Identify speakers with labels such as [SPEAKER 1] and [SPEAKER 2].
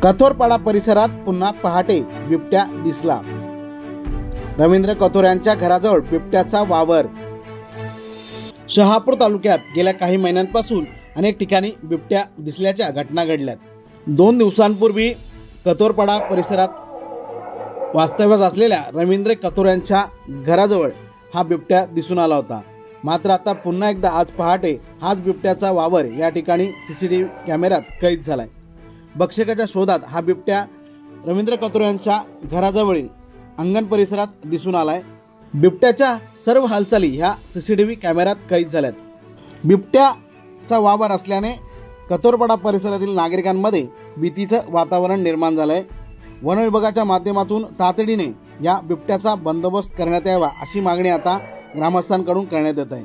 [SPEAKER 1] कथोरपाडा परिसरात पुन्हा पहाटे बिबट्या दिसला। रवींद्र कथोऱ्यांच्या घराजवळ बिबट्याचा वावर। शहापूर तालुक्यात गेल्या काही महिन्यांपासून अनेक ठिकाणी बिबट्या दिसल्याच्या घटना घडल्यात। 2 दिवसांपूर्वी कथोरपाडा परिसरात वास्तव्यास असलेल्या रवींद्र कथोऱ्यांच्या घराजवळ हा बिबट्या दिसून आला होता। मात्र आता पुन्हा एकदा आज पहाटे हाच बिबट्याचा वावर या ठिकाणी सीसीटीव्ही कॅमेऱ्यात कैद झालाय। भक्षकाच्या शोधात हा बिबट्या रवींद्र कथोऱ्यांच्या घराजवळील अंगण परिसरात दिसून आलाय। बिबट्याच्या सर्व हालचाली ह्या सीसीटीव्ही कॅमेऱ्यात कैद झाल्यात। बिबट्याचा वावर असल्याने कथोरपाडा परिसरातील नागरिकांमध्ये भीतीचं वातावरण निर्माण झालंय। वन विभागाच्या माध्यमातून तातडीने या बिबट्याचा बंदोबस्त करण्यात यावा अशी मागणी आता ग्रामस्थांकडून करण्यात येत आहे।